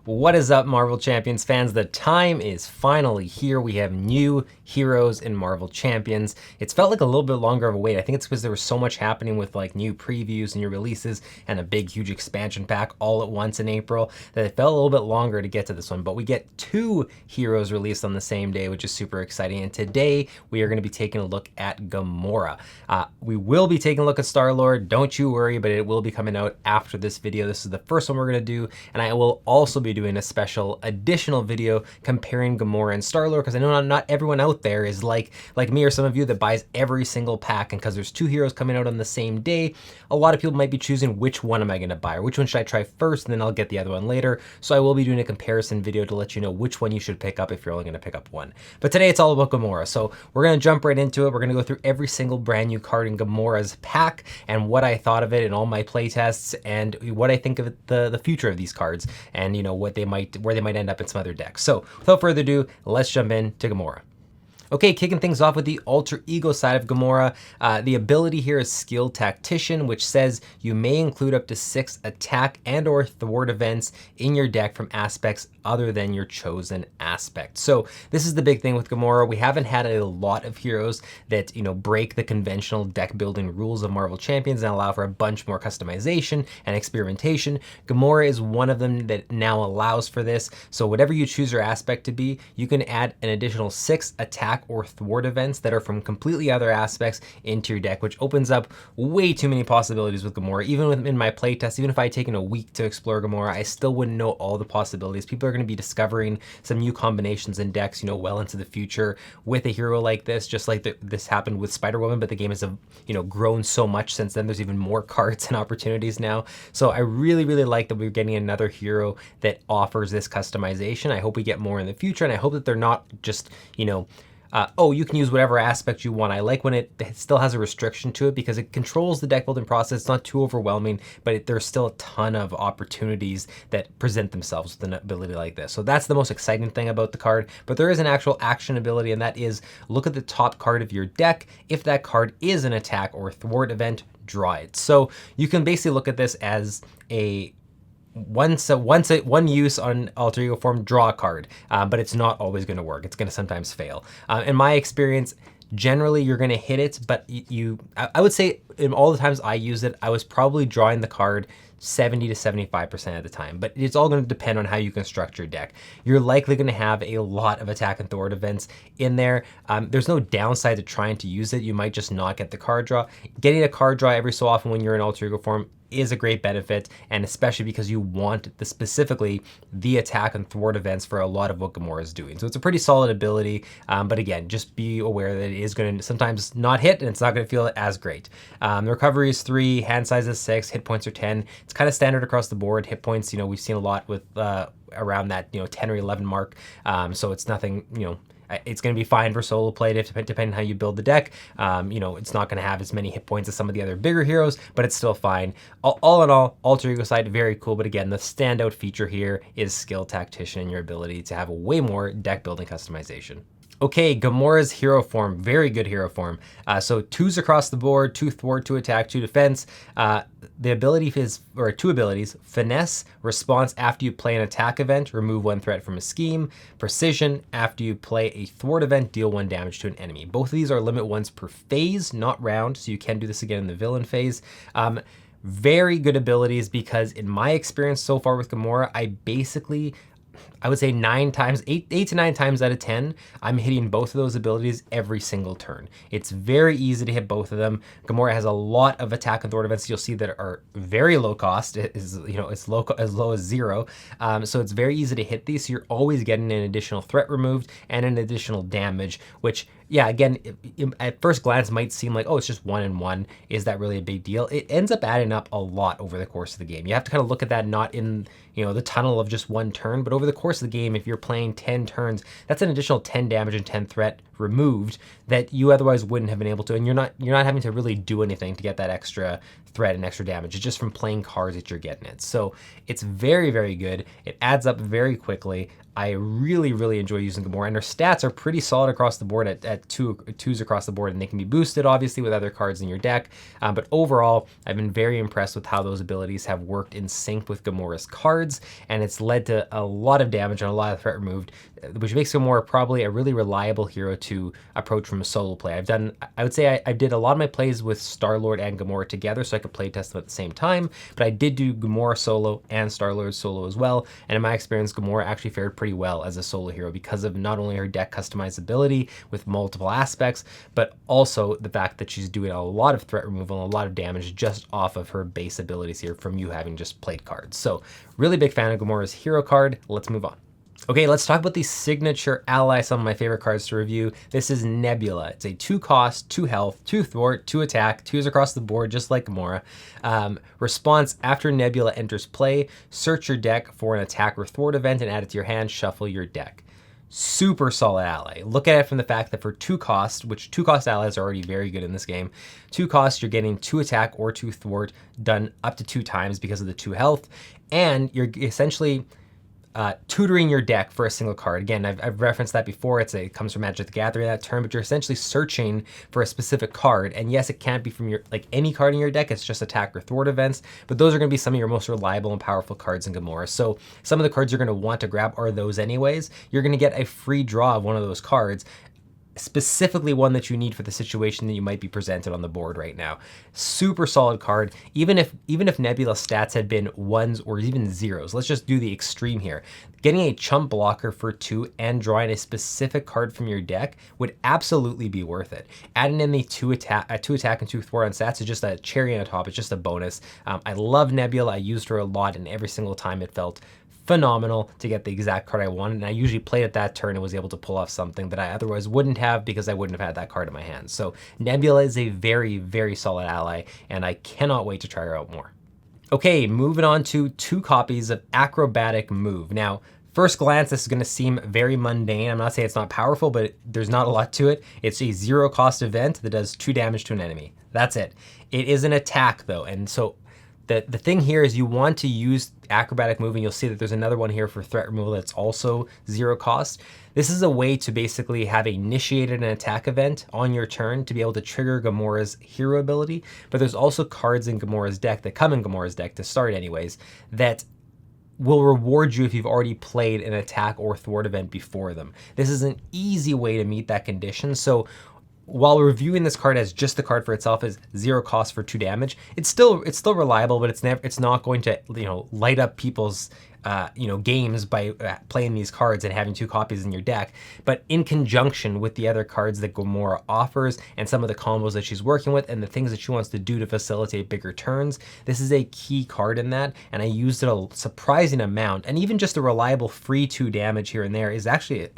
What is up, Marvel Champions fans? The time is finally here. We have new heroes in Marvel Champions. It's felt like a little bit longer of a wait. I think it's because there was so much happening with like new previews, new releases, and a big, huge expansion pack all at once in April that it felt a little bit longer to get to this one. But we get two heroes released on the same day, which is super exciting. And today we are going to be taking a look at Gamora. We will be taking a look at Star-Lord. Don't you worry, but it will be coming out after this video. This is the first one we're going to do, and I will also be doing a special additional video comparing Gamora and Star-Lord, because I know not everyone out there is like me or some of you that buys every single pack, and because there's two heroes coming out on the same day, a lot of people might be choosing which one am I going to buy, or which one should I try first, and then I'll get the other one later. So I will be doing a comparison video to let you know which one you should pick up if you're only going to pick up one. But today it's all about Gamora, so we're going to jump right into it. We're going to go through every single brand new card in Gamora's pack and what I thought of it in all my playtests, and what I think of the future of these cards, and you know what they might, where they might end up in some other decks. So without further ado, let's jump in to Gamora. Okay, kicking things off with the alter ego side of Gamora. The ability here is Skilled Tactician, which says you may include up to 6 attack and or thwart events in your deck from aspects other than your chosen aspect. So this is the big thing with Gamora. We haven't had a lot of heroes that, you know, break the conventional deck building rules of Marvel Champions and allow for a bunch more customization and experimentation. Gamora is one of them that now allows for this. So whatever you choose your aspect to be, you can add an additional 6 attack or thwart events that are from completely other aspects into your deck, which opens up way too many possibilities with Gamora. Even within my playtest, even if I had taken a week to explore Gamora, I still wouldn't know all the possibilities. People are going to be discovering some new combinations in decks, you know, well into the future with a hero like this, just like this happened with Spider-Woman, but the game has, you know, grown so much since then. There's even more cards and opportunities now. So I really, really like that we're getting another hero that offers this customization. I hope we get more in the future, and I hope that they're not just, you know, oh, you can use whatever aspect you want. I like when it still has a restriction to it because it controls the deck building process. It's not too overwhelming, but there's still a ton of opportunities that present themselves with an ability like this. So that's the most exciting thing about the card. But there is an actual action ability, and that is look at the top card of your deck. If that card is an attack or thwart event, draw it. So you can basically look at this as a one use on alter ego form, draw a card, but it's not always going to work. It's going to sometimes fail. In my experience, generally you're going to hit it, but I would say in all the times I used it, I was probably drawing the card 70 to 75% of the time, but it's all going to depend on how you construct your deck. You're likely going to have a lot of attack and thwart events in there. There's no downside to trying to use it. You might just not get the card draw. Getting a card draw every so often when you're in alter ego form is a great benefit, and especially because you want specifically the attack and thwart events for a lot of what Gamora is doing. So it's a pretty solid ability, but again, just be aware that it is going to sometimes not hit, and it's not going to feel as great. The recovery is 3, hand size is 6, hit points are 10. It's kind of standard across the board. Hit points, you know, we've seen a lot with around that, you know, 10 or 11 mark. So it's nothing, you know, it's going to be fine for solo play depending on how you build the deck. You know, it's not going to have as many hit points as some of the other bigger heroes, but it's still fine. All in all, alter ego side, very cool. But again, the standout feature here is Skilled Tactician and your ability to have way more deck building customization. Okay, Gamora's hero form, very good hero form. So 2s across the board, 2 thwart, 2 attack, 2 defense. The ability is, or 2 abilities, finesse, response after you play an attack event, remove 1 threat from a scheme. Precision, after you play a thwart event, deal 1 damage to an enemy. Both of these are limit 1s per phase, not round, so you can do this again in the villain phase. Very good abilities because in my experience so far with Gamora, I would say 8 to 9 times out of 10, I'm hitting both of those abilities every single turn. It's very easy to hit both of them. Gamora has a lot of attack and thwart events you'll see that are very low cost. It is, you know, it's as low as 0. So it's very easy to hit these. So you're always getting an additional threat removed and an additional damage, which, yeah, again, at first glance might seem like, oh, it's just 1 and 1. Is that really a big deal? It ends up adding up a lot over the course of the game. You have to kind of look at that not in, you know, the tunnel of just 1 turn, but over the course of the game, if you're playing 10 turns, that's an additional 10 damage and 10 threat removed that you otherwise wouldn't have been able to, and you're not having to really do anything to get that extra threat and extra damage. It's just from playing cards that you're getting it. So it's very, very good. It adds up very quickly. I really, really enjoy using Gamora, and her stats are pretty solid across the board at twos across the board, and they can be boosted obviously with other cards in your deck. But overall, I've been very impressed with how those abilities have worked in sync with Gamora's cards, and it's led to a lot of damage and a lot of threat removed, which makes Gamora probably a really reliable hero to approach from a solo play. I would say I did a lot of my plays with Star-Lord and Gamora together so I could play test them at the same time, but I did do Gamora solo and Star-Lord solo as well, and in my experience, Gamora actually fared pretty well as a solo hero because of not only her deck customizability with multiple aspects, but also the fact that she's doing a lot of threat removal and a lot of damage just off of her base abilities here from you having just played cards. So really big fan of Gamora's hero card. Let's move on. Okay, let's talk about the signature ally, some of my favorite cards to review. This is Nebula. It's a 2 cost, 2 health, 2 thwart, 2 attack, 2s across the board, just like Gamora. Response, after Nebula enters play, search your deck for an attack or thwart event and add it to your hand, shuffle your deck. Super solid ally. Look at it from the fact that for 2 cost, which 2 cost allies are already very good in this game, 2 cost, you're getting 2 attack or 2 thwart done up to 2 times because of the 2 health, and you're essentially tutoring your deck for a single card. Again, I've referenced that before. It comes from Magic the Gathering, that term, but you're essentially searching for a specific card. And yes, it can't be from your any card in your deck. It's just attack or thwart events, but those are going to be some of your most reliable and powerful cards in Gamora. So some of the cards you're going to want to grab are those anyways. You're going to get a free draw of one of those cards, specifically one that you need for the situation that you might be presented on the board right now. Super solid card. Even if Nebula's stats had been 1s or even 0s, let's just do the extreme here. Getting a chump blocker for 2 and drawing a specific card from your deck would absolutely be worth it. Adding in the 2 attack and 2 thwart on stats is just a cherry on top. It's just a bonus. I love Nebula. I used her a lot, and every single time it felt phenomenal to get the exact card I wanted, and I usually played at that turn and was able to pull off something that I otherwise wouldn't have because I wouldn't have had that card in my hand. So Nebula is a very, very solid ally, and I cannot wait to try her out more. Okay, moving on to 2 copies of Acrobatic Move. Now, first glance, this is going to seem very mundane. I'm not saying it's not powerful, but there's not a lot to it. It's a 0 cost event that does 2 damage to an enemy. That's it. It is an attack though, and so the thing here is you want to use Acrobatic Move, and you'll see that there's another one here for threat removal that's also 0 cost. This is a way to basically have initiated an attack event on your turn to be able to trigger Gamora's hero ability, but there's also cards in Gamora's deck that come in Gamora's deck to start anyways that will reward you if you've already played an attack or thwart event before them. This is an easy way to meet that condition. So while reviewing this card as just the card for itself is 0 cost for 2 damage, it's still reliable, but it's not going to light up people's games by playing these cards and having 2 copies in your deck. But in conjunction with the other cards that Gamora offers and some of the combos that she's working with and the things that she wants to do to facilitate bigger turns, this is a key card in that, and I used it a surprising amount. And even just a reliable free 2 damage here and there is actually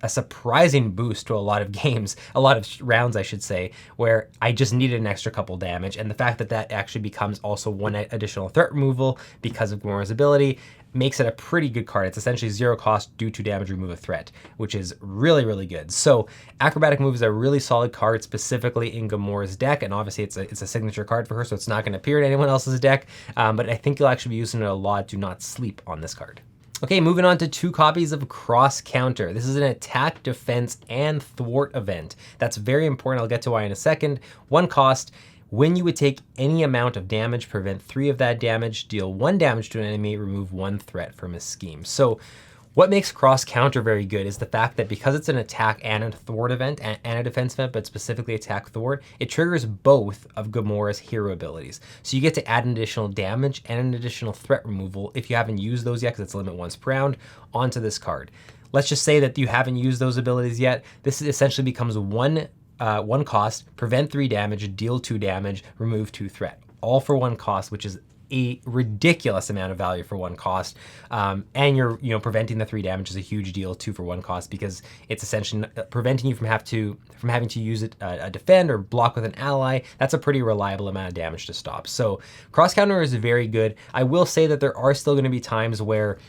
a surprising boost to a lot of games, a lot of rounds, I should say, where I just needed an extra couple damage. And the fact that that actually becomes also 1 additional threat removal because of Gamora's ability makes it a pretty good card. It's essentially 0 cost, do 2 damage, remove a threat, which is really, really good. So Acrobatic Move is a really solid card, specifically in Gamora's deck, and obviously it's a signature card for her, so it's not going to appear in anyone else's deck, but I think you'll actually be using it a lot. Do not sleep on this card. Okay, moving on to 2 copies of Crosscounter. This is an attack, defense, and thwart event. That's very important. I'll get to why in a second. 1 cost. When you would take any amount of damage, prevent 3 of that damage, deal 1 damage to an enemy, remove 1 threat from a scheme. So what makes Crosscounter very good is the fact that because it's an attack and a thwart event and a defense event, but specifically attack thwart, it triggers both of Gamora's hero abilities. So you get to add an additional damage and an additional threat removal if you haven't used those yet, because it's limit once per round, onto this card. Let's just say that you haven't used those abilities yet. This essentially becomes 1 cost, prevent 3 damage, deal 2 damage, remove 2 threat. All for 1 cost, which is a ridiculous amount of value for 1 cost, and you're preventing the 3 damage is a huge deal too for 1 cost, because it's essentially preventing you from having to use it defend or block with an ally. That's a pretty reliable amount of damage to stop. So Crosscounter is very good. I will say that there are still going to be times where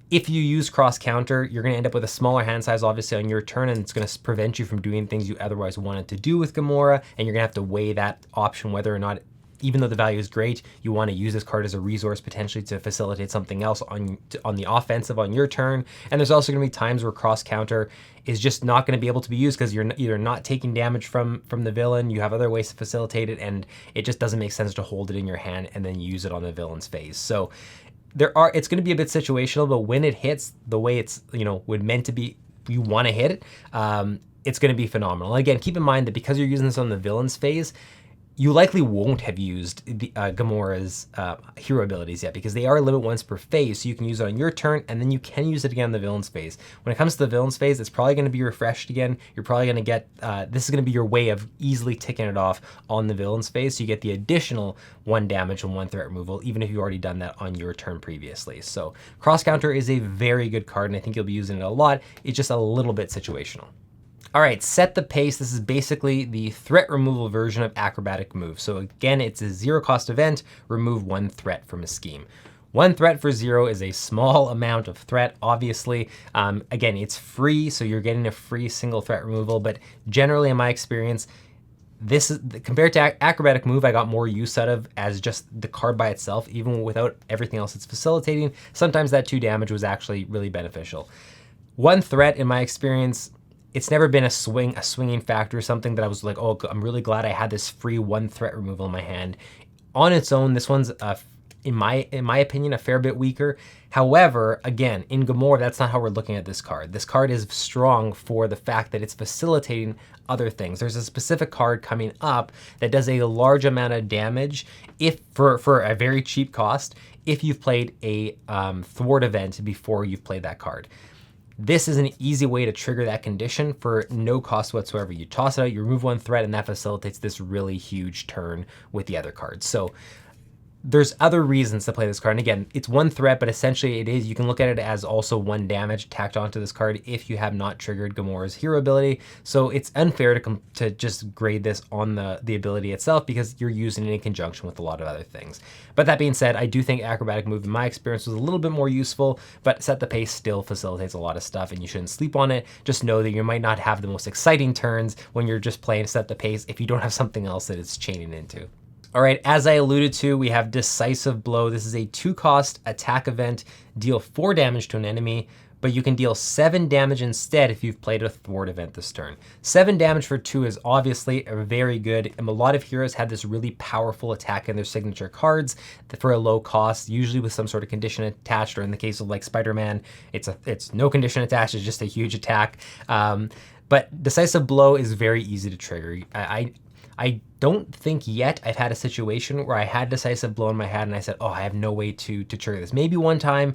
If you use Crosscounter, you're going to end up with a smaller hand size, obviously, on your turn, and it's going to prevent you from doing things you otherwise wanted to do with Gamora, and you're going to have to weigh that option whether or not, even though the value is great, you want to use this card as a resource potentially to facilitate something else on the offensive on your turn. And there's also going to be times where Crosscounter is just not going to be able to be used because you're either not taking damage from the villain, you have other ways to facilitate it, and it just doesn't make sense to hold it in your hand and then use it on the villain's phase. So it's going to be a bit situational, but when it hits the way it's, would meant to be, you want to hit it, it's going to be phenomenal. And again, keep in mind that because you're using this on the villain's phase, you likely won't have used the Gamora's hero abilities yet, because they are limit once per phase, so you can use it on your turn, and then you can use it again on the villain's phase. When it comes to the villain's phase, it's probably going to be refreshed again. You're probably going to get, this is going to be your way of easily ticking it off on the villain's phase, so you get the additional 1 damage and 1 threat removal, even if you've already done that on your turn previously. So Crosscounter is a very good card, and I think you'll be using it a lot. It's just a little bit situational. All right, Set the Pace. This is basically the threat removal version of Acrobatic Move. So again, it's a 0-cost event. Remove 1 threat from a scheme. 1 threat for 0 is a small amount of threat, obviously. Again, it's free, so you're getting a free single threat removal. But generally, in my experience, this is compared to Acrobatic Move, I got more use out of as just the card by itself, even without everything else it's facilitating. Sometimes that 2 damage was actually really beneficial. 1 threat, in my experience, it's never been a swinging factor, something that I was like, oh, I'm really glad I had this free 1 threat removal in my hand. On its own, this one's, in my opinion, a fair bit weaker. However, again, in Gamora, that's not how we're looking at this card. This card is strong for the fact that it's facilitating other things. There's a specific card coming up that does a large amount of damage if for a very cheap cost if you've played a thwart event before you've played that card. This is an easy way to trigger that condition for no cost whatsoever. You toss it out, you remove 1 threat, and that facilitates this really huge turn with the other cards. So there's other reasons to play this card. And again, it's 1 threat, but essentially you can look at it as also 1 damage tacked onto this card if you have not triggered Gamora's hero ability. So it's unfair to just grade this on the ability itself, because you're using it in conjunction with a lot of other things. But that being said, I do think Acrobatic Move, in my experience, was a little bit more useful, but Set the Pace still facilitates a lot of stuff, and you shouldn't sleep on it. Just know that you might not have the most exciting turns when you're just playing Set the Pace if you don't have something else that it's chaining into. All right, as I alluded to, we have Decisive Blow. This is a 2-cost attack event. Deal 4 damage to an enemy, but you can deal 7 damage instead if you've played a thwart event this turn. 7 damage for 2 is obviously very good, and a lot of heroes have this really powerful attack in their signature cards for a low cost, usually with some sort of condition attached, or in the case of like Spider-Man, it's no condition attached, it's just a huge attack. But Decisive Blow is very easy to trigger. I don't think yet I've had a situation where I had Decisive Blow in my hand and I said, oh, I have no way to trigger this. Maybe one time.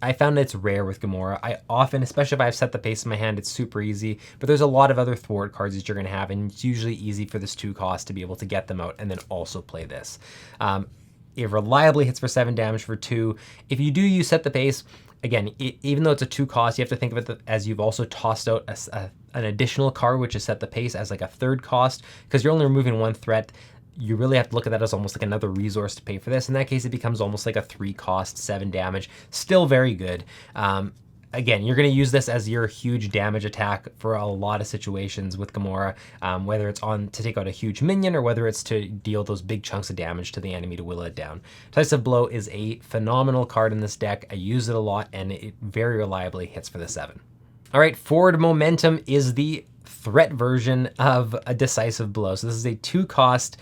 I found that it's rare with Gamora. I often, especially if I've Set the Pace in my hand, it's super easy. But there's a lot of other thwart cards that you're going to have, and it's usually easy for this 2 cost to be able to get them out and then also play this. It reliably hits for 7 damage for 2. If you do use Set the Pace, again, even though it's a 2 cost, you have to think of it as you've also tossed out an additional card, which is Set the Pace, as like a 3rd cost, because you're only removing 1 threat. You really have to look at that as almost like another resource to pay for this. In that case, it becomes almost like a 3 cost, 7 damage. Still very good. Again, you're going to use this as your huge damage attack for a lot of situations with Gamora, whether it's to take out a huge minion or whether it's to deal those big chunks of damage to the enemy to whittle it down. Decisive Blow is a phenomenal card in this deck. I use it a lot, and it very reliably hits for the 7. All right, Forward Momentum is the threat version of a Decisive Blow. So this is a 2-cost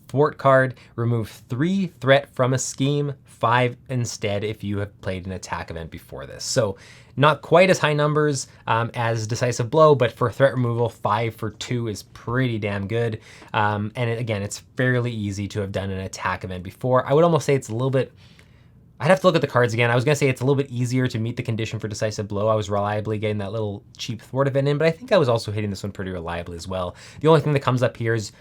thwart card. Remove 3 threat from a scheme, 5 instead if you have played an attack event before this. So not quite as high numbers as Decisive Blow, but for threat removal, 5 for 2 is pretty damn good. Again, it's fairly easy to have done an attack event before. I would almost say it's a little bit, I'd have to look at the cards again. I was going to say it's a little bit easier to meet the condition for Decisive Blow. I was reliably getting that little cheap thwart event in, but I think I was also hitting this one pretty reliably as well. The only thing that comes up here is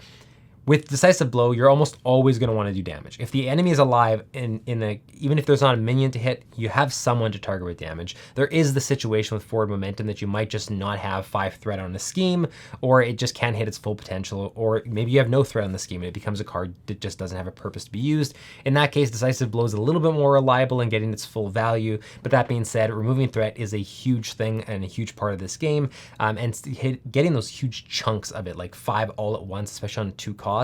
With Decisive Blow, you're almost always going to want to do damage. If the enemy is alive, even if there's not a minion to hit, you have someone to target with damage. There is the situation with forward momentum that you might just not have 5 threat on the scheme, or it just can't hit its full potential, or maybe you have no threat on the scheme and it becomes a card that just doesn't have a purpose to be used. In that case, Decisive Blow is a little bit more reliable in getting its full value, but that being said, removing threat is a huge thing and a huge part of this game, and getting those huge chunks of it, like 5 all at once, especially on 2 cost,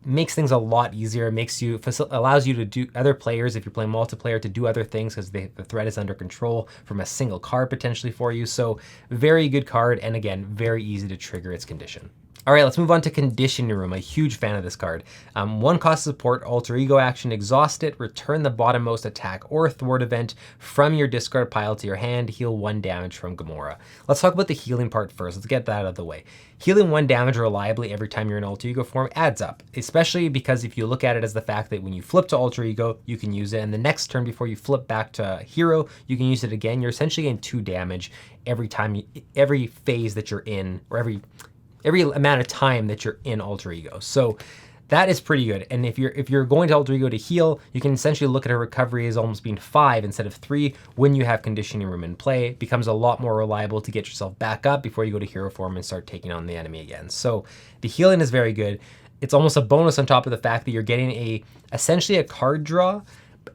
makes things a lot easier. Allows you to do other players, if you're playing multiplayer, to do other things because the threat is under control from a single card potentially for you. So very good card, and again, very easy to trigger its condition. All right, let's move on to Conditioning Room. A huge fan of this card. 1 cost support, alter ego action, exhaust it, return the bottommost attack or thwart event from your discard pile to your hand, heal 1 damage from Gamora. Let's talk about the healing part first. Let's get that out of the way. Healing 1 damage reliably every time you're in alter ego form adds up, especially because if you look at it as the fact that when you flip to alter ego, you can use it, and the next turn before you flip back to hero, you can use it again. You're essentially getting 2 damage every time, every phase that you're in, or every amount of time that you're in alter ego. So that is pretty good. And if you're going to alter ego to heal, you can essentially look at a recovery as almost being 5 instead of 3 when you have Conditioning Room in play. It becomes a lot more reliable to get yourself back up before you go to hero form and start taking on the enemy again. So the healing is very good. It's almost a bonus on top of the fact that you're getting essentially a card draw,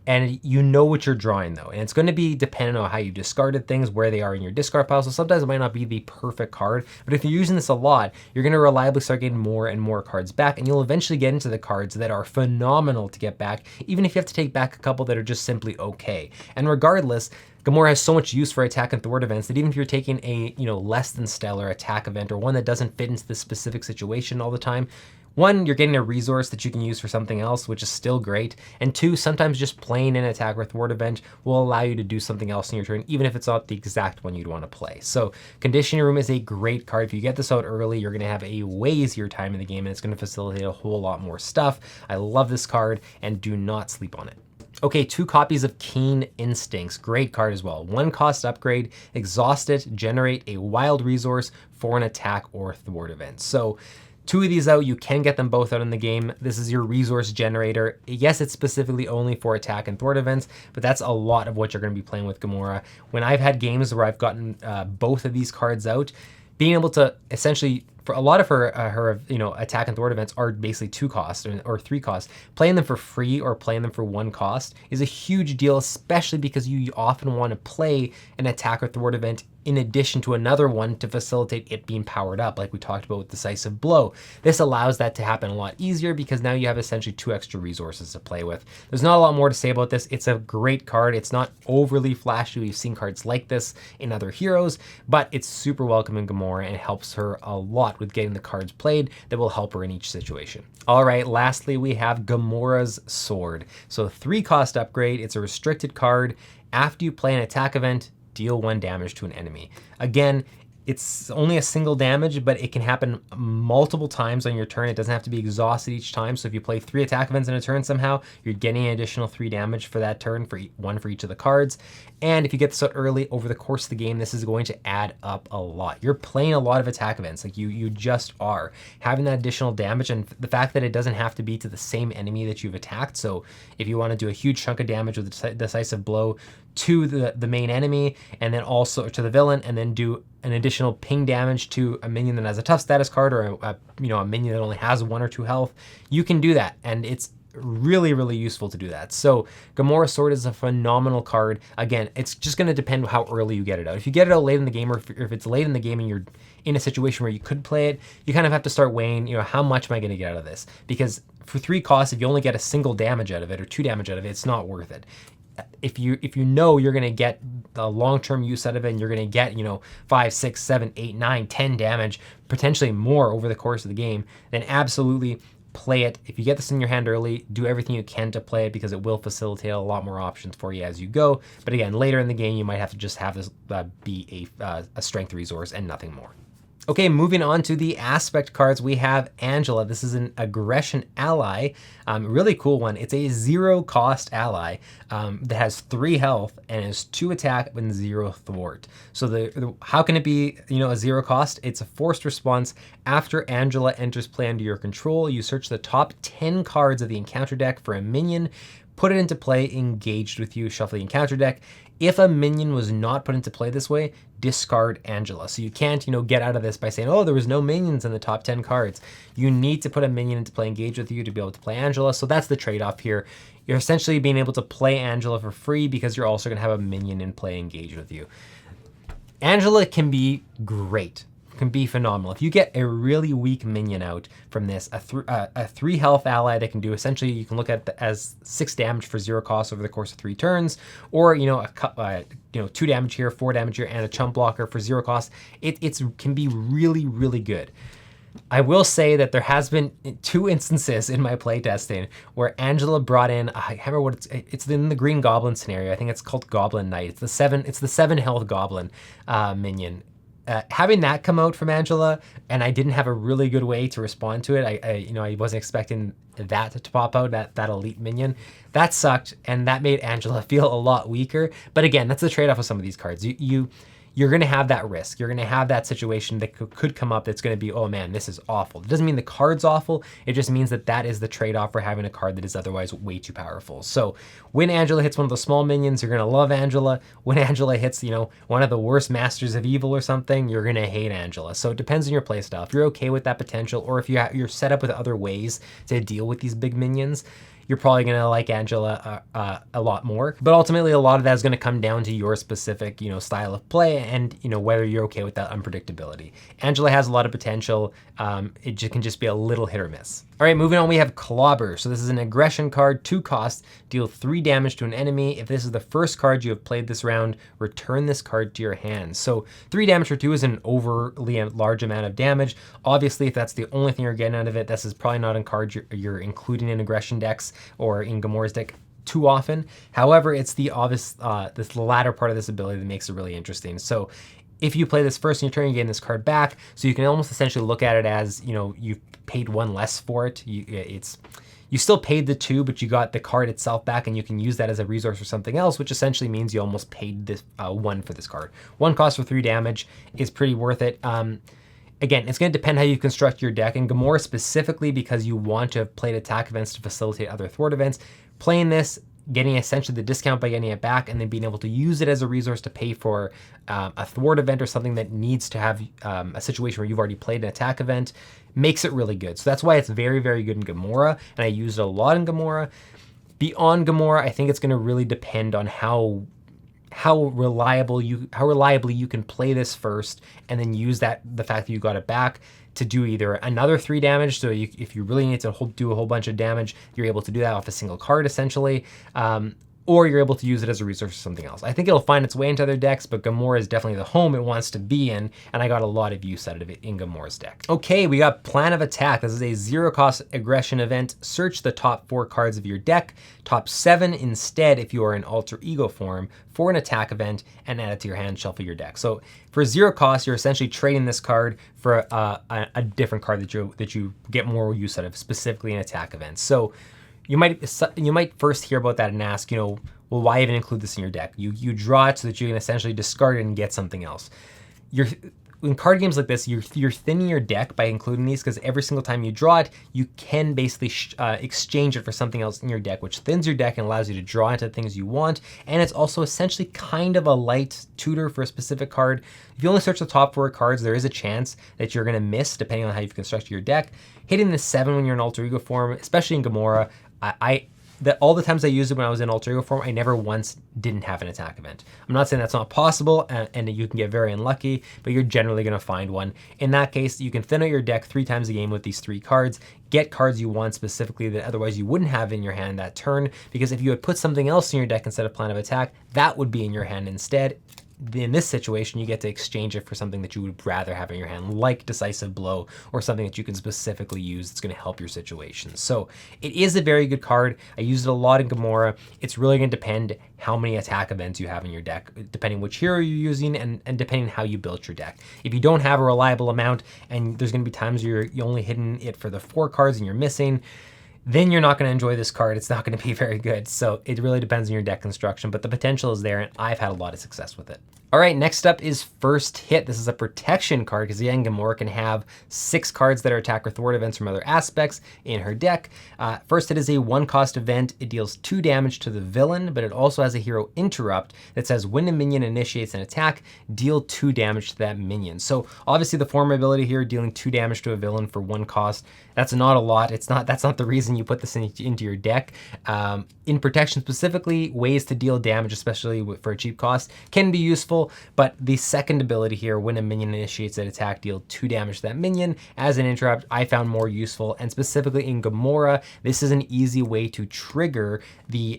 and you know what you're drawing though. And it's going to be dependent on how you discarded things, where they are in your discard pile. So sometimes it might not be the perfect card, but if you're using this a lot, you're going to reliably start getting more and more cards back, and you'll eventually get into the cards that are phenomenal to get back, even if you have to take back a couple that are just simply okay. And regardless, Gamora has so much use for attack and thwart events that even if you're taking a less than stellar attack event, or one that doesn't fit into the specific situation all the time, 1, you're getting a resource that you can use for something else, which is still great. And 2, sometimes just playing an attack or thwart event will allow you to do something else in your turn, even if it's not the exact one you'd want to play. So Conditioning Room is a great card. If you get this out early, you're going to have a way easier time in the game, and it's going to facilitate a whole lot more stuff. I love this card, and do not sleep on it. Okay, 2 copies of Keen Instincts. Great card as well. 1 cost upgrade, exhaust it, generate a wild resource for an attack or thwart event. So 2 of these out, you can get them both out in the game. This is your resource generator. Yes, it's specifically only for attack and thwart events, but that's a lot of what you're going to be playing with Gamora. When I've had games where I've gotten both of these cards out, being able to essentially, for a lot of her attack and thwart events are basically 2 costs or 3 costs. Playing them for free or playing them for 1 cost is a huge deal, especially because you often want to play an attack or thwart event in addition to another one to facilitate it being powered up, like we talked about with Decisive Blow. This allows that to happen a lot easier because now you have essentially 2 extra resources to play with. There's not a lot more to say about this. It's a great card. It's not overly flashy. We've seen cards like this in other heroes, but it's super welcome in Gamora and helps her a lot with getting the cards played that will help her in each situation. All right, lastly, we have Gamora's Sword. So 3 cost upgrade. It's a restricted card. After you play an attack event, deal 1 damage to an enemy. Again, it's only a single damage, but it can happen multiple times on your turn. It doesn't have to be exhausted each time. So if you play 3 attack events in a turn somehow, you're getting an additional 3 damage for that turn, for 1 for each of the cards. And if you get this out early over the course of the game, this is going to add up a lot. You're playing a lot of attack events, like you just are. Having that additional damage, and the fact that it doesn't have to be to the same enemy that you've attacked. So if you want to do a huge chunk of damage with a Decisive Blow to the main enemy, and then also to the villain, and then do an additional ping damage to a minion that has a tough status card, or a minion that only has 1 or 2 health, you can do that, and it's really, really useful to do that. So Gamora Sword is a phenomenal card. Again, it's just going to depend how early you get it out. If you get it out late in the game, or if it's late in the game and you're in a situation where you could play it, you kind of have to start weighing, how much am I going to get out of this? Because for 3 costs, if you only get a single damage out of it or 2 damage out of it, it's not worth it. If you know you're going to get the long-term use out of it, and you're going to get 5, 6, 7, 8, 9, 10 damage, potentially more over the course of the game, then absolutely play it. If you get this in your hand early, do everything you can to play it, because it will facilitate a lot more options for you as you go. But again, later in the game, you might have to just have this be a strength resource and nothing more. Okay, moving on to the aspect cards, we have Angela. This is an aggression ally, really cool one. It's a 0 cost ally that has 3 health and is 2 attack and 0 thwart. So how can it be, a 0 cost? It's a forced response. After Angela enters play under your control, you search the top 10 cards of the encounter deck for a minion, put it into play engaged with you, shuffle the encounter deck. If a minion was not put into play this way, discard Angela. So you can't, get out of this by saying, oh, there was no minions in the top 10 cards. You need to put a minion into play engage with you to be able to play Angela. So that's the trade-off here. You're essentially being able to play Angela for free because you're also going to have a minion in play engage with you. Angela can be great. Can be phenomenal. If you get a really weak minion out from this, a 3 health ally that can do essentially, you can look at it as 6 damage for 0 cost over the course of 3 turns, or 2 damage here, 4 damage here, and a chump blocker for 0 cost. It can be really, really good. I will say that there has been 2 instances in my playtesting where Angela brought in, I can't remember what it's in the Green Goblin scenario. I think it's called Goblin Knight. It's the 7 health Goblin minion. Having that come out from Angela, and I didn't have a really good way to respond to it. I wasn't expecting that to pop out, that elite minion. That sucked, and that made Angela feel a lot weaker. But again, that's the trade-off of some of these cards. You're going to have that risk. You're going to have that situation that could come up that's going to be, oh man, this is awful. It doesn't mean the card's awful. It just means that is the trade-off for having a card that is otherwise way too powerful. So when Angela hits one of the small minions, you're going to love Angela. When Angela hits, one of the worst Masters of Evil or something, you're going to hate Angela. So it depends on your playstyle. If you're okay with that potential, or if you're set up with other ways to deal with these big minions, you're probably going to like Angela a lot more. But ultimately, a lot of that is going to come down to your specific, style of play and, whether you're okay with that unpredictability. Angela has a lot of potential. It can just be a little hit or miss. All right, moving on, we have Clobber. So this is an aggression card, 2 cost, deal 3 damage to an enemy. If this is the first card you have played this round, return this card to your hand. So 3 damage for 2 is an overly large amount of damage. Obviously, if that's the only thing you're getting out of it, this is probably not a card you're including in aggression decks or in Gamora's deck too often. However, it's the obvious, this latter part of this ability that makes it really interesting. So if you play this first in your turn, you gain this card back. So you can almost essentially look at it as, you've paid 1 less for it. You still paid the 2, but you got the card itself back, and you can use that as a resource for something else, which essentially means you almost paid this 1 for this card. 1 cost for 3 damage is pretty worth it. Again, it's going to depend how you construct your deck, and Gamora specifically because you want to have played attack events to facilitate other thwart events. Playing this, getting essentially the discount by getting it back, and then being able to use it as a resource to pay for a thwart event or something that needs to have a situation where you've already played an attack event, makes it really good. So that's why it's very, very good in Gamora, and I use it a lot in Gamora. Beyond Gamora, I think it's going to really depend on how reliably you can play this first, and then use the fact that you got it back to do either another 3 damage. So if you really need to do a whole bunch of damage, you're able to do that off a single card essentially, or you're able to use it as a resource for something else. I think it'll find its way into other decks, but Gamora is definitely the home it wants to be in, and I got a lot of use out of it in Gamora's deck. Okay, we got Plan of Attack. This is a 0 cost aggression event. Search the top 4 cards of your deck, top 7 instead if you are in alter ego form, for an attack event, and add it to your hand, shuffle your deck. So for 0 cost, you're essentially trading this card for a different card that you get more use out of, specifically in attack events. So you might first hear about that and ask, well, why even include this in your deck? You draw it so that you can essentially discard it and get something else. In card games like this, you're thinning your deck by including these, because every single time you draw it, you can basically exchange it for something else in your deck, which thins your deck and allows you to draw into things you want. And it's also essentially kind of a light tutor for a specific card. If you only search the top 4 cards, there is a chance that you're going to miss depending on how you've constructed your deck. Hitting the 7 when you're in alter ego form, especially in Gamora, all the times I used it when I was in alter ego form, I never once didn't have an attack event. I'm not saying that's not possible, and you can get very unlucky, but you're generally going to find one. In that case, you can thin out your deck 3 times a game with these 3 cards, get cards you want specifically that otherwise you wouldn't have in your hand that turn, because if you had put something else in your deck instead of Plan of Attack, that would be in your hand instead. In this situation, you get to exchange it for something that you would rather have in your hand, like Decisive Blow, or something that you can specifically use that's going to help your situation. So it is a very good card. I use it a lot in Gamora. It's really going to depend how many attack events you have in your deck, depending which hero you're using and depending how you built your deck. If you don't have a reliable amount, and there's going to be times you're only hitting it for the 4 cards and you're missing, then you're not going to enjoy this card. It's not going to be very good. So it really depends on your deck construction, but the potential is there, and I've had a lot of success with it. All right, next up is First Hit. This is a protection card because again, Gamora can have 6 cards that are attack or thwart events from other aspects in her deck. First Hit is a 1-cost event. It deals 2 damage to the villain, but it also has a hero interrupt that says when a minion initiates an attack, deal 2 damage to that minion. So obviously the form ability here, dealing 2 damage to a villain for 1 cost, that's not a lot. That's not the reason you put this into your deck. In protection specifically, ways to deal damage, especially for a cheap cost, can be useful, but the second ability here, when a minion initiates an attack, deal 2 damage to that minion as an interrupt, I found more useful. And specifically in Gamora, this is an easy way to trigger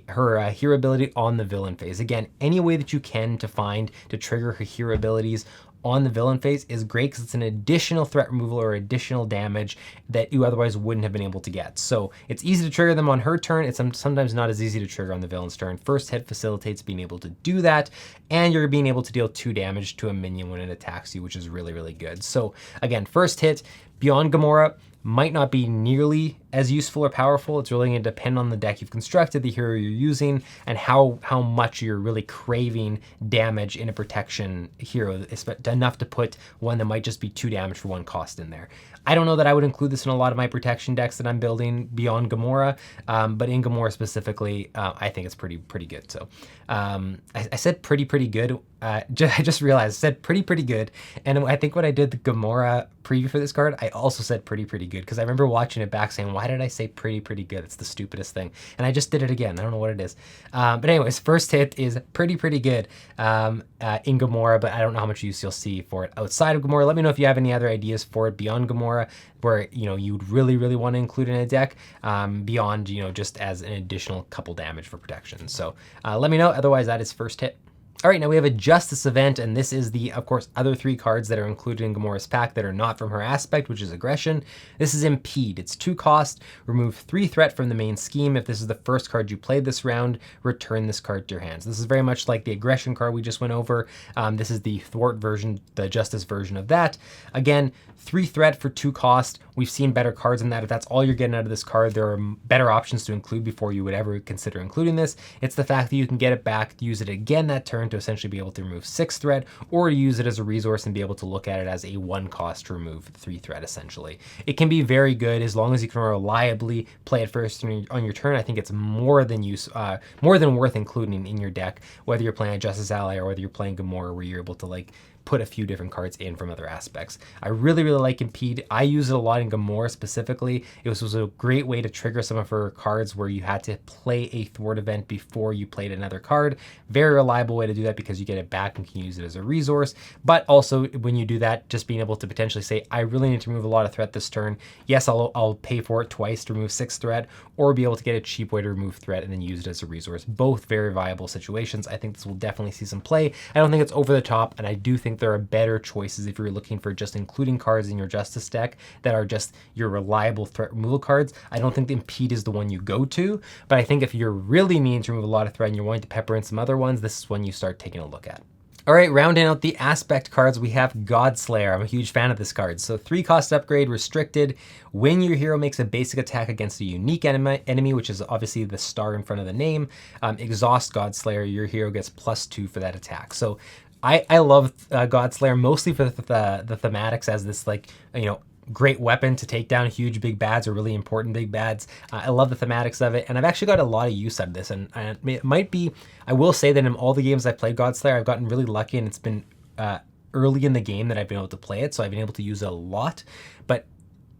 her hero ability on the villain phase. Again, any way that you can to find to trigger her hero abilities on the villain phase is great because it's an additional threat removal or additional damage that you otherwise wouldn't have been able to get. So it's easy to trigger them on her turn. It's sometimes not as easy to trigger on the villain's turn. First Hit facilitates being able to do that, and you're being able to deal 2 damage to a minion when it attacks you, which is really, really good. So again, First Hit, beyond Gamora, might not be nearly as useful or powerful. It's really going to depend on the deck you've constructed, the hero you're using, and how much you're really craving damage in a protection hero, enough to put one that might just be 2 damage for 1 cost in there. I don't know that I would include this in a lot of my protection decks that I'm building beyond Gamora, but in Gamora specifically, I think it's pretty good. So I said pretty good. I just realized I said pretty good. And I think when I did the Gamora preview for this card, I also said pretty good, because I remember watching it back saying, why did I say pretty good? It's the stupidest thing. And I just did it again. I don't know what it is. But anyways, First Hit is pretty good in Gamora, but I don't know how much use you'll see for it outside of Gamora. Let me know if you have any other ideas for it beyond Gamora, where you'd really want to include in a deck beyond just as an additional couple damage for protection. So let me know. Otherwise, that is First Hit. All right, now we have a Justice event, and this is the, of course, other 3 cards that are included in Gamora's pack that are not from her aspect, which is Aggression. This is Impede. It's 2 cost, remove 3 threat from the main scheme. If this is the first card you played this round, return this card to your hands. This is very much like the Aggression card we just went over. This is the thwart version, the Justice version of that. Again, 3 threat for 2 cost. We've seen better cards than that. If that's all you're getting out of this card, there are better options to include before you would ever consider including this. It's the fact that you can get it back, use it again that turn to essentially be able to remove 6 threat, or use it as a resource and be able to look at it as a 1 cost to remove 3 threat essentially. It can be very good as long as you can reliably play it first on your turn. I think it's more than worth including in your deck, whether you're playing a Justice Ally or whether you're playing Gamora, where you're able to put a few different cards in from other aspects. I really like Impede. I use it a lot in Gamora specifically. It was a great way to trigger some of her cards where you had to play a thwart event before you played another card. Very reliable way to do that because you get it back and can use it as a resource. But also when you do that, just being able to potentially say, I really need to remove a lot of threat this turn. Yes, I'll pay for it twice to remove 6 threat, or be able to get a cheap way to remove threat and then use it as a resource. Both very viable situations. I think this will definitely see some play. I don't think it's over the top, and I do think there are better choices if you're looking for just including cards in your Justice deck that are just your reliable threat removal cards. I don't think the Impede is the one you go to, but I think if you're really needing to remove a lot of threat and you're wanting to pepper in some other ones, this is when you start taking a look at. All right, rounding out the aspect cards, we have Godslayer. I'm a huge fan of this card. So 3 cost upgrade, restricted. When your hero makes a basic attack against a unique enemy, which is obviously the star in front of the name, exhaust Godslayer, your hero gets +2 for that attack. So I love Godslayer mostly for the thematics as this great weapon to take down huge big bads or really important big bads. I love the thematics of it, and I've actually got a lot of use out of this. And it might be, I will say that in all the games I've played Godslayer, I've gotten really lucky, and it's been early in the game that I've been able to play it, so I've been able to use it a lot. But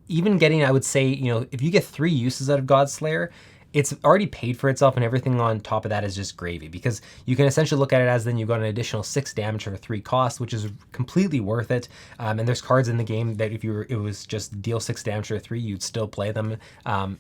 even getting, I would say, if you get 3 uses out of Godslayer, it's already paid for itself, and everything on top of that is just gravy, because you can essentially look at it as then you've got an additional 6 damage for 3 cost, which is completely worth it. And there's cards in the game that if it was just deal 6 damage for 3, you'd still play them.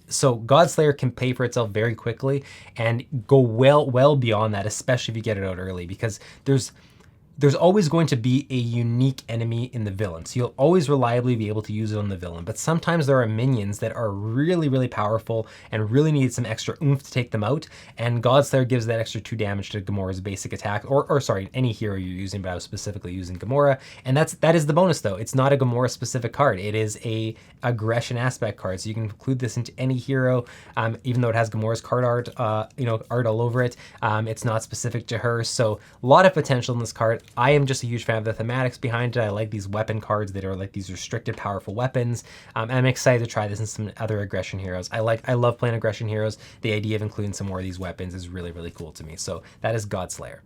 So Godslayer can pay for itself very quickly and go well beyond that, especially if you get it out early, because there's always going to be a unique enemy in the villain. So you'll always reliably be able to use it on the villain. But sometimes there are minions that are really powerful and really need some extra oomph to take them out. And Godslayer gives that extra 2 damage to Gamora's basic attack, or sorry, any hero you're using, but I was specifically using Gamora. And that is the bonus though. It's not a Gamora specific card. It is a aggression aspect card. So you can include this into any hero, even though it has Gamora's card art, art all over it. It's not specific to her. So a lot of potential in this card. I am just a huge fan of the thematics behind it. I like these weapon cards that are like these restricted powerful weapons. I'm excited to try this in some other aggression heroes. I love playing aggression heroes. The idea of including some more of these weapons is really cool to me. So that is Godslayer.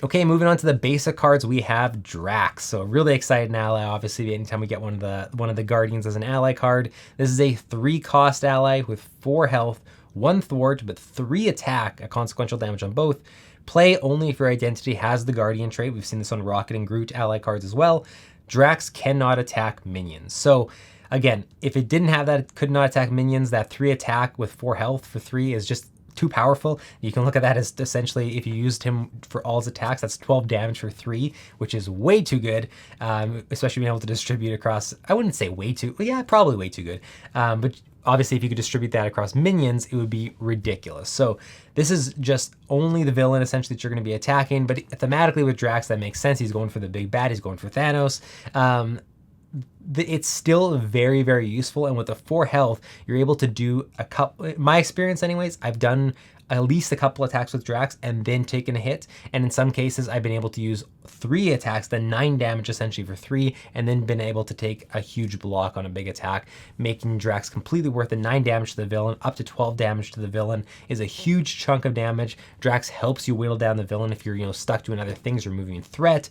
Okay, moving on to the basic cards, we have Drax. So really excited ally. Obviously, anytime we get one of the Guardians as an ally card. This is a 3-cost ally with 4 health, 1 thwart, but 3 attack, a consequential damage on both. Play only if your identity has the Guardian trait. We've seen this on Rocket and Groot ally cards as well. Drax cannot attack minions. So again, if it didn't have that, it could not attack minions. That 3 attack with 4 health for 3 is just too powerful. You can look at that as essentially, if you used him for all his attacks, that's 12 damage for 3, which is way too good, especially being able to distribute across, I wouldn't say way too, well, yeah, probably way too good. But obviously, if you could distribute that across minions, it would be ridiculous. So this is just only the villain, essentially, that you're going to be attacking. But thematically with Drax, that makes sense. He's going for the big bad. He's going for Thanos. It's still very useful. And with the 4 health, you're able to do a couple, in my experience anyways, I've done at least a couple attacks with Drax and then taken a hit. And in some cases, I've been able to use 3 attacks, then 9 damage essentially for 3, and then been able to take a huge block on a big attack, making Drax completely worth the 9 damage to the villain. Up to 12 damage to the villain is a huge chunk of damage. Drax helps you whittle down the villain if you're stuck doing other things, removing threat,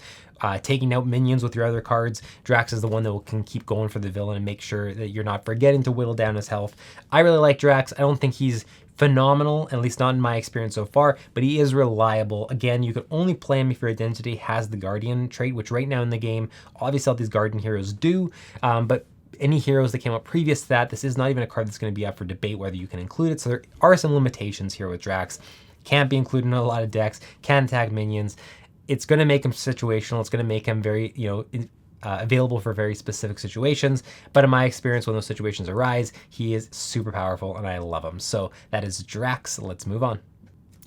taking out minions with your other cards. Drax is the one that can keep going for the villain and make sure that you're not forgetting to whittle down his health. I really like Drax. I don't think he's phenomenal, at least not in my experience so far, but he is reliable. Again, you can only play him if your identity has the Guardian trait, which right now in the game, obviously all these Guardian heroes do, but any heroes that came up previous to that, this is not even a card that's going to be up for debate whether you can include it. So there are some limitations here with Drax. Can't be included in a lot of decks, can't attack minions. It's going to make him situational. It's going to make him very, available for very specific situations. But in my experience, when those situations arise, he is super powerful and I love him. So that is Drax. Let's move on.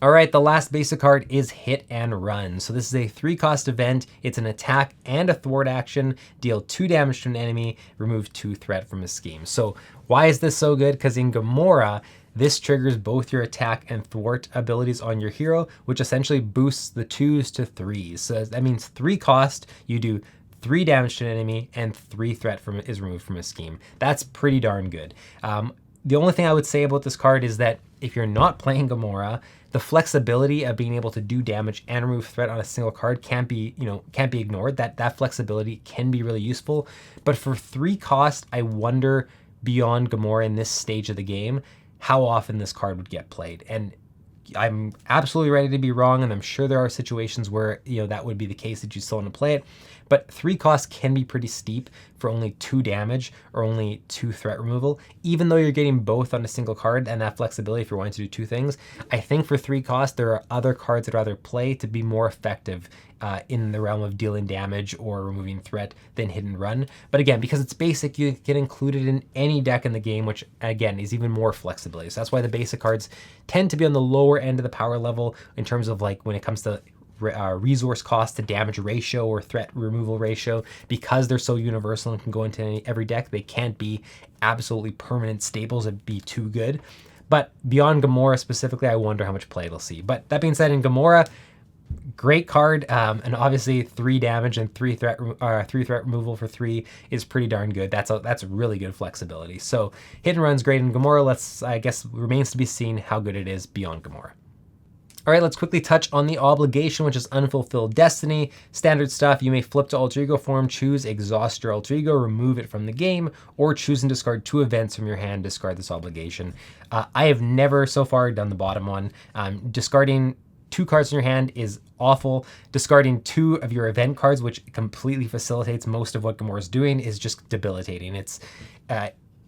All right, the last basic card is Hit and Run. So this is a 3-cost event. It's an attack and a thwart action. Deal 2 damage to an enemy, remove 2 threat from a scheme. So why is this so good? Because in Gamora, this triggers both your attack and thwart abilities on your hero, which essentially boosts the 2s to 3s. So that means 3 cost, you do 3 damage to an enemy, and 3 threat is removed from a scheme. That's pretty darn good. The only thing I would say about this card is that if you're not playing Gamora, the flexibility of being able to do damage and remove threat on a single card can't be ignored. That flexibility can be really useful. But for 3 cost, I wonder beyond Gamora in this stage of the game, how often this card would get played. And I'm absolutely ready to be wrong, and I'm sure there are situations where that would be the case that you still want to play it. But 3 costs can be pretty steep for only 2 damage or only 2 threat removal, even though you're getting both on a single card and that flexibility if you're wanting to do 2 things. I think for 3 costs, there are other cards that I'd rather play to be more effective in the realm of dealing damage or removing threat than Hit and Run. But again, because it's basic, you get included in any deck in the game, which again is even more flexibility. So that's why the basic cards tend to be on the lower end of the power level in terms of when it comes to resource cost to damage ratio or threat removal ratio. Because they're so universal and can go into every deck, they can't be absolutely permanent staples and be too good. But beyond Gamora specifically, I wonder how much play it'll see. But that being said, in Gamora, great card, and obviously 3 damage and 3 threat removal for 3 is pretty darn good. That's really good flexibility. So Hit and Run's great in Gamora. I guess remains to be seen how good it is beyond Gamora. All right, let's quickly touch on the obligation, which is Unfulfilled Destiny. Standard stuff, you may flip to alter ego form, choose exhaust your alter ego, remove it from the game, or choose and discard 2 events from your hand, discard this obligation. I have never so far done the bottom one. Discarding 2 cards in your hand is awful. Discarding 2 of your event cards, which completely facilitates most of what Gamora's doing, is just debilitating. It's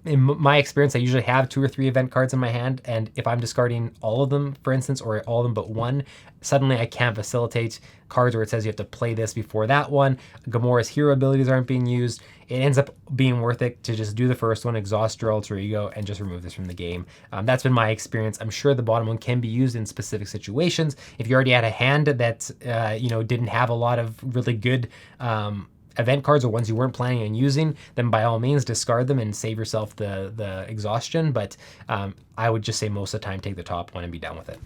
in my experience, I usually have 2 or 3 event cards in my hand, and if I'm discarding all of them, for instance, or all of them but one, suddenly I can't facilitate cards where it says you have to play this before that one. Gamora's hero abilities aren't being used. It ends up being worth it to just do the first one, exhaust your alter ego, and just remove this from the game. That's been my experience. I'm sure the bottom one can be used in specific situations. If you already had a hand that didn't have a lot of really good event cards or ones you weren't planning on using, then by all means discard them and save yourself the exhaustion. But I would just say most of the time take the top one and be done with it.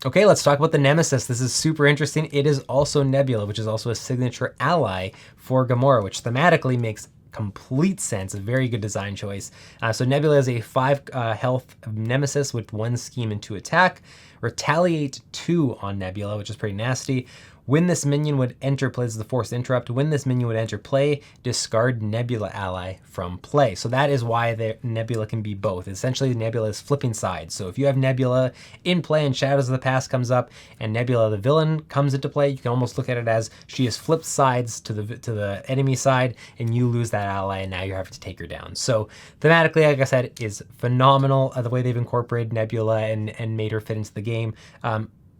Okay, let's talk about the Nemesis. This is super interesting. It is also Nebula, which is also a signature ally for Gamora, which thematically makes complete sense. A very good design choice. So Nebula is a 5 health Nemesis with 1 scheme and 2 attack. Retaliate 2 on Nebula, which is pretty nasty. When this minion would enter play, this is the forced interrupt. When this minion would enter play, discard Nebula Ally from play. So that is why the Nebula can be both. Essentially, Nebula is flipping sides. So if you have Nebula in play and Shadows of the Past comes up, and Nebula the villain comes into play, you can almost look at it as she has flipped sides to the enemy side, and you lose that ally, and now you have to take her down. So thematically, like I said, is phenomenal the way they've incorporated Nebula and made her fit into the game.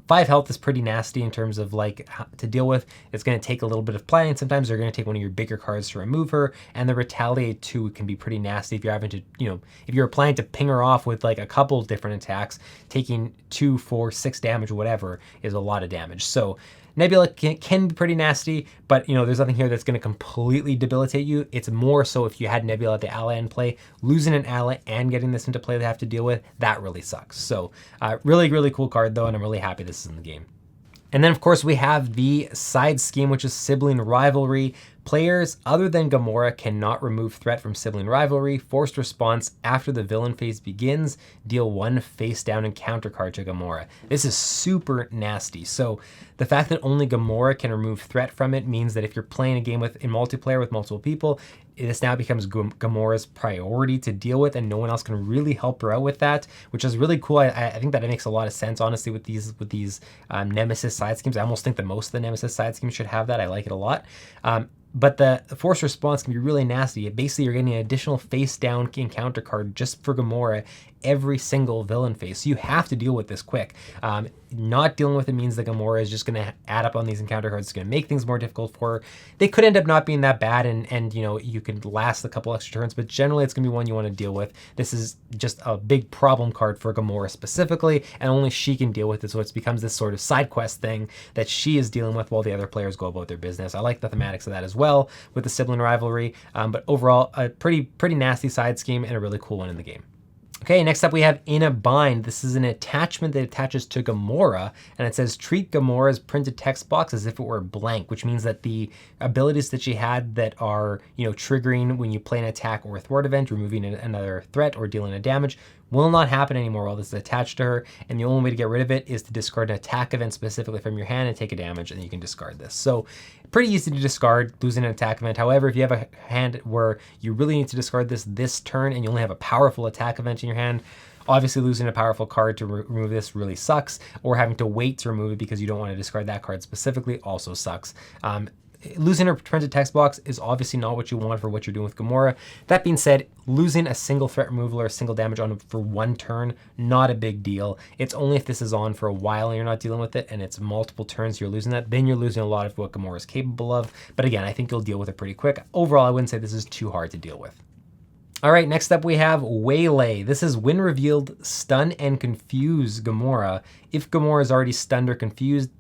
5 health is pretty nasty in terms of like to deal with. It's going to take a little bit of planning. Sometimes they're going to take one of your bigger cards to remove her, and the Retaliate 2 can be pretty nasty if you're having to, if you're planning to ping her off with like a couple different attacks, taking 2, 4, 6 damage, whatever, is a lot of damage. So Nebula can be pretty nasty, but there's nothing here that's going to completely debilitate you. It's more so if you had Nebula the ally in play, losing an ally and getting this into play they have to deal with, that really sucks. So really, really cool card though, and I'm really happy this is in the game. And then of course we have the side scheme, which is Sibling Rivalry. Players other than Gamora cannot remove threat from Sibling Rivalry. Forced response after the villain phase begins, deal 1 face down encounter card to Gamora. This is super nasty. So the fact that only Gamora can remove threat from it means that if you're playing a game in multiplayer with multiple people, this now becomes Gamora's priority to deal with, and no one else can really help her out with that, which is really cool. I think that it makes a lot of sense, honestly, with these Nemesis side schemes. I almost think that most of the Nemesis side schemes should have that. I like it a lot. But the force response can be really nasty. Basically, you're getting an additional face down encounter card just for Gamora every single villain phase. So you have to deal with this quick. Not dealing with it means that Gamora is just going to add up on these encounter cards. It's going to make things more difficult for her. They could end up not being that bad, and you could last a couple extra turns, but generally it's going to be one you want to deal with. This is just a big problem card for Gamora specifically, and only she can deal with it. So it becomes this sort of side quest thing that she is dealing with while the other players go about their business. I like the thematics of that as well with the Sibling Rivalry, but overall a pretty nasty side scheme and a really cool one in the game. Okay, next up we have In a Bind. This is an attachment that attaches to Gamora, and it says treat Gamora's printed text box as if it were blank, which means that the abilities that she had that are, triggering when you play an attack or a thwart event, removing another threat or dealing a damage, will not happen anymore while this is attached to her, and the only way to get rid of it is to discard an attack event specifically from your hand and take a damage, and you can discard this. So pretty easy to discard, losing an attack event. However, if you have a hand where you really need to discard this turn and you only have a powerful attack event in your hand, obviously losing a powerful card to remove this really sucks, or having to wait to remove it because you don't want to discard that card specifically also sucks. Losing her printed text box is obviously not what you want for what you're doing with Gamora. That being said, losing a single threat removal or a single damage on for 1 turn, not a big deal. It's only if this is on for a while and you're not dealing with it and it's multiple turns you're losing that, then you're losing a lot of what Gamora is capable of. But again, I think you'll deal with it pretty quick. Overall, I wouldn't say this is too hard to deal with. All right, next up we have Waylay. This is when revealed, stun and confuse Gamora. If Gamora is already stunned or confused,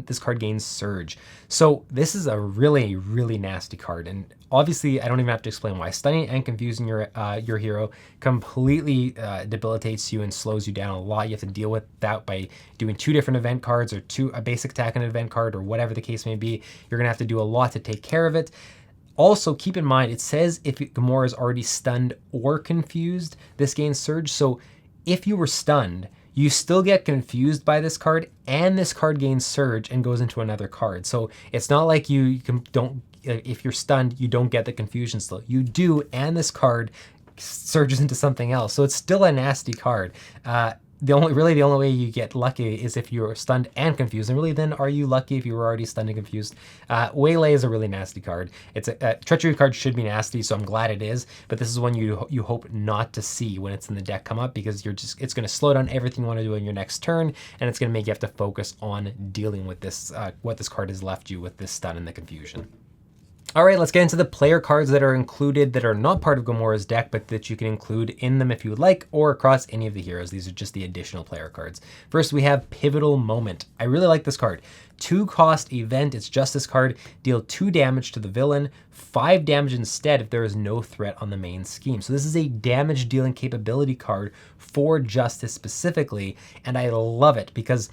this card gains Surge. So this is a really, really nasty card, and obviously I don't even have to explain why. Stunning and confusing your hero completely debilitates you and slows you down a lot. You have to deal with that by doing 2 different event cards or a basic attack and an event card or whatever the case may be. You're gonna have to do a lot to take care of it. Also, keep in mind, it says if Gamora is already stunned or confused, this gains Surge. So if you were stunned, you still get confused by this card, and this card gains surge and goes into another card. So it's not like if you're stunned, you don't get the confusion still. You do, and this card surges into something else. So it's still a nasty card. The only way you get lucky is if you're stunned and confused. And really, then are you lucky if you were already stunned and confused? Waylay is a really nasty card. It's a treachery card should be nasty, so I'm glad it is. But this is one you hope not to see when it's in the deck come up, because it's going to slow down everything you want to do in your next turn, and it's going to make you have to focus on dealing with this what this card has left you with this stun and the confusion. All right, let's get into the player cards that are included that are not part of Gamora's deck, but that you can include in them if you would like, or across any of the heroes. These are just the additional player cards. First, we have Pivotal Moment. I really like this card. 2-cost event, it's Justice card. Deal 2 damage to the villain, 5 damage instead if there is no threat on the main scheme. So this is a damage dealing capability card for Justice specifically, and I love it because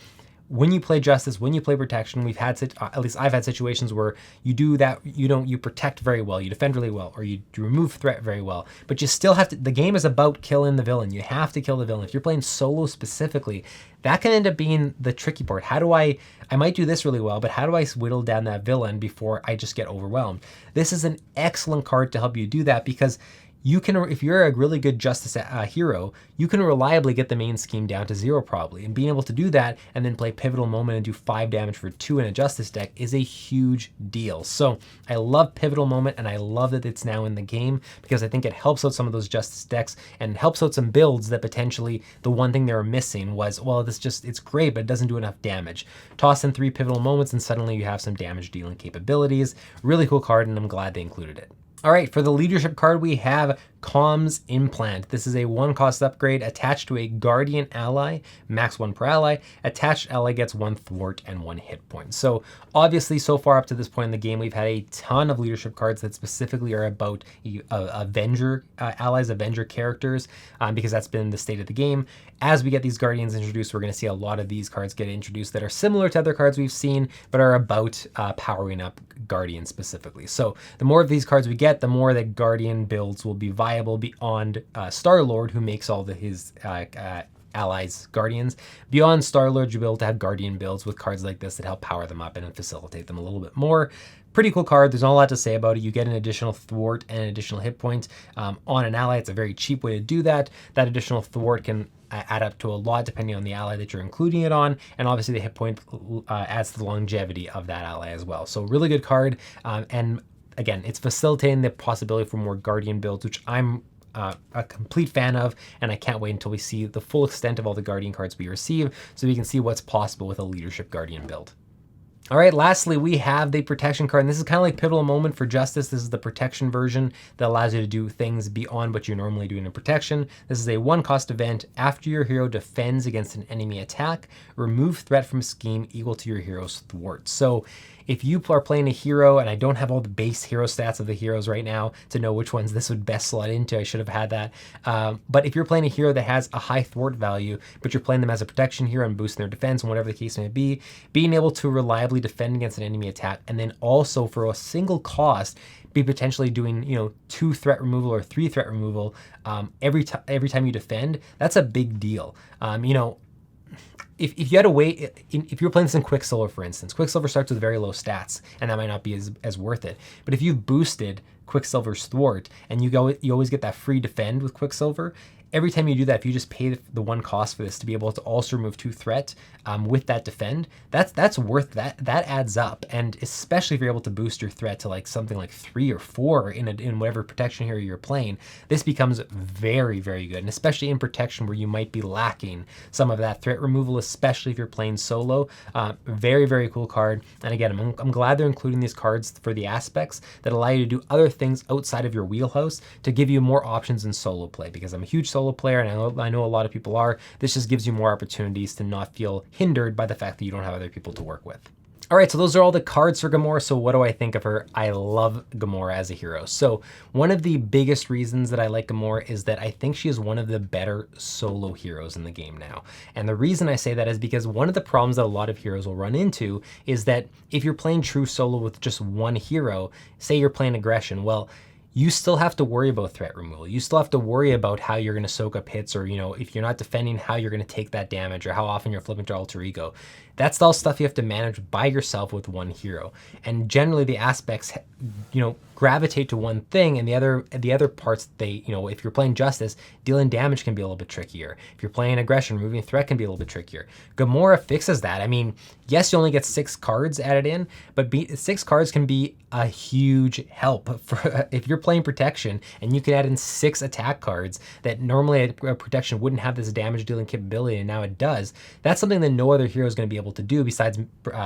when you play Justice, when you play Protection, we've had, at least I've had situations where you do that, you protect very well, you defend really well, or you remove threat very well, but you still have to, the game is about killing the villain. You have to kill the villain. If you're playing solo specifically, that can end up being the tricky part. How do I might do this really well, but how do I whittle down that villain before I just get overwhelmed? This is an excellent card to help you do that, because you can, if you're a really good Justice hero, you can reliably get the main scheme down to 0 probably. And being able to do that and then play Pivotal Moment and do 5 damage for 2 in a Justice deck is a huge deal. So I love Pivotal Moment, and I love that it's now in the game, because I think it helps out some of those Justice decks and helps out some builds that potentially the one thing they were missing was, well, it's great, but it doesn't do enough damage. Toss in 3 Pivotal Moments and suddenly you have some damage dealing capabilities. Really cool card, and I'm glad they included it. All right, for the leadership card, we have Comms Implant. This is a 1-cost upgrade attached to a Guardian ally, max 1 per ally. Attached ally gets 1 thwart and 1 hit point. So obviously, so far up to this point in the game, we've had a ton of leadership cards that specifically are about Avenger allies, Avenger characters, because that's been the state of the game. As we get these Guardians introduced, we're going to see a lot of these cards get introduced that are similar to other cards we've seen, but are about powering up Guardians specifically. So the more of these cards we get, the more that Guardian builds will be viable beyond Star-Lord, who makes all his allies Guardians. Beyond Star-Lord, you'll be able to have Guardian builds with cards like this that help power them up and facilitate them a little bit more. Pretty cool card. There's not a lot to say about it. You get an additional thwart and an additional hit point on an ally. It's a very cheap way to do that. That additional thwart can add up to a lot depending on the ally that you're including it on, and obviously the hit point adds to the longevity of that ally as well. So really good card, and again, it's facilitating the possibility for more Guardian builds, which I'm a complete fan of, and I can't wait until we see the full extent of all the Guardian cards we receive, so we can see what's possible with a leadership Guardian build. All right, lastly, we have the Protection card, and this is kind of like Pivotal Moment for Justice. This is the Protection version that allows you to do things beyond what you're normally doing in Protection. This is a 1-cost event. After your hero defends against an enemy attack, remove threat from a scheme equal to your hero's thwart. So if you are playing a hero, and I don't have all the base hero stats of the heroes right now to know which ones this would best slot into, I should have had that. But if you're playing a hero that has a high thwart value, but you're playing them as a protection hero and boosting their defense and whatever the case may be, being able to reliably defend against an enemy attack, and then also for a single cost, be potentially doing 2 threat removal or 3 threat removal every time you defend, that's a big deal. If you had to wait, if you're playing this in Quicksilver, for instance, Quicksilver starts with very low stats, and that might not be as worth it. But if you've boosted Quicksilver's thwart, and you always get that free defend with Quicksilver, every time you do that, if you just pay the 1 cost for this to be able to also remove 2 threat with that defend, that's worth that. That adds up, and especially if you're able to boost your threat to like something like 3 or 4 in whatever protection hero you're playing, this becomes very, very good. And especially in protection where you might be lacking some of that threat removal, especially if you're playing solo. Very, very cool card. And again, I'm glad they're including these cards for the aspects that allow you to do other things outside of your wheelhouse to give you more options in solo play, because I'm a huge solo player, and I know a lot of people are. This just gives you more opportunities to not feel hindered by the fact that you don't have other people to work with. All right, so those are all the cards for Gamora. So what do I think of her? I love Gamora as a hero. So one of the biggest reasons that I like Gamora is that I think she is one of the better solo heroes in the game now. And the reason I say that is because one of the problems that a lot of heroes will run into is that if you're playing true solo with just one hero, say you're playing aggression, well, you still have to worry about threat removal. You still have to worry about how you're going to soak up hits, or, you know, if you're not defending, how you're going to take that damage, or how often you're flipping to alter ego. That's all stuff you have to manage by yourself with one hero. And generally the aspects, you know, gravitate to one thing, and the other parts, they, you know, if you're playing Justice, dealing damage can be a little bit trickier. If you're playing Aggression, removing threat can be a little bit trickier. Gamora fixes that. I mean, yes, you only get 6 cards added in, but 6 cards can be a huge help for if you're playing Protection and you can add in 6 attack cards that normally a Protection wouldn't have this damage dealing capability, and now it does. That's something that no other hero is going to be able to do besides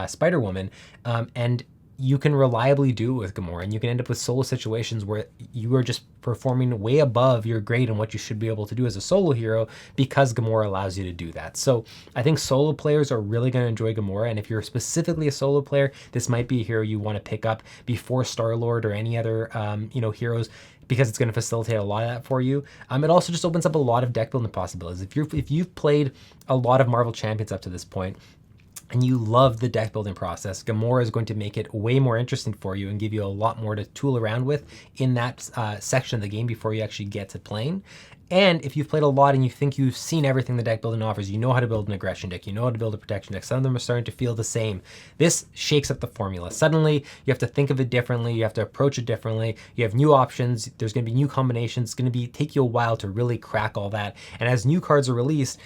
Spider-Woman, and you can reliably do it with Gamora, and you can end up with solo situations where you are just performing way above your grade and what you should be able to do as a solo hero, because Gamora allows you to do that. So I think solo players are really going to enjoy Gamora, and if you're specifically a solo player, this might be a hero you want to pick up before Star-Lord or any other you know, heroes, because it's going to facilitate a lot of that for you. It also just opens up a lot of deck building possibilities. If you've played a lot of Marvel Champions up to this point, and you love the deck building process, Gamora is going to make it way more interesting for you and give you a lot more to tool around with in that section of the game before you actually get to playing. And if you've played a lot and you think you've seen everything the deck building offers, you know how to build an aggression deck, you know how to build a protection deck, some of them are starting to feel the same. This shakes up the formula. Suddenly, you have to think of it differently, you have to approach it differently, you have new options, there's going to be new combinations, it's going to take you a while to really crack all that. And as new cards are released,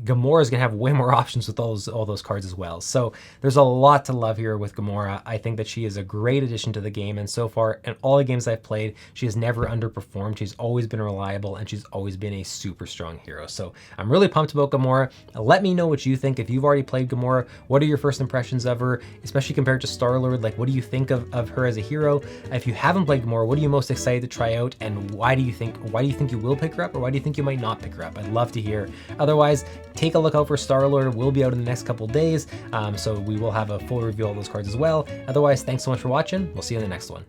Gamora is going to have way more options with all those cards as well. So there's a lot to love here with Gamora. I think that she is a great addition to the game, and so far in all the games I've played, she has never underperformed. She's always been reliable, and she's always been a super strong hero. So I'm really pumped about Gamora. Let me know what you think. If you've already played Gamora, what are your first impressions of her, especially compared to Star-Lord? Like, what do you think of her as a hero? If you haven't played Gamora, what are you most excited to try out, and why do you think you will pick her up, or why do you think you might not pick her up? I'd love to hear. Otherwise, take a look out for Star-Lord. We'll be out in the next couple days, so we will have a full review of those cards as well. Otherwise, thanks so much for watching. We'll see you in the next one.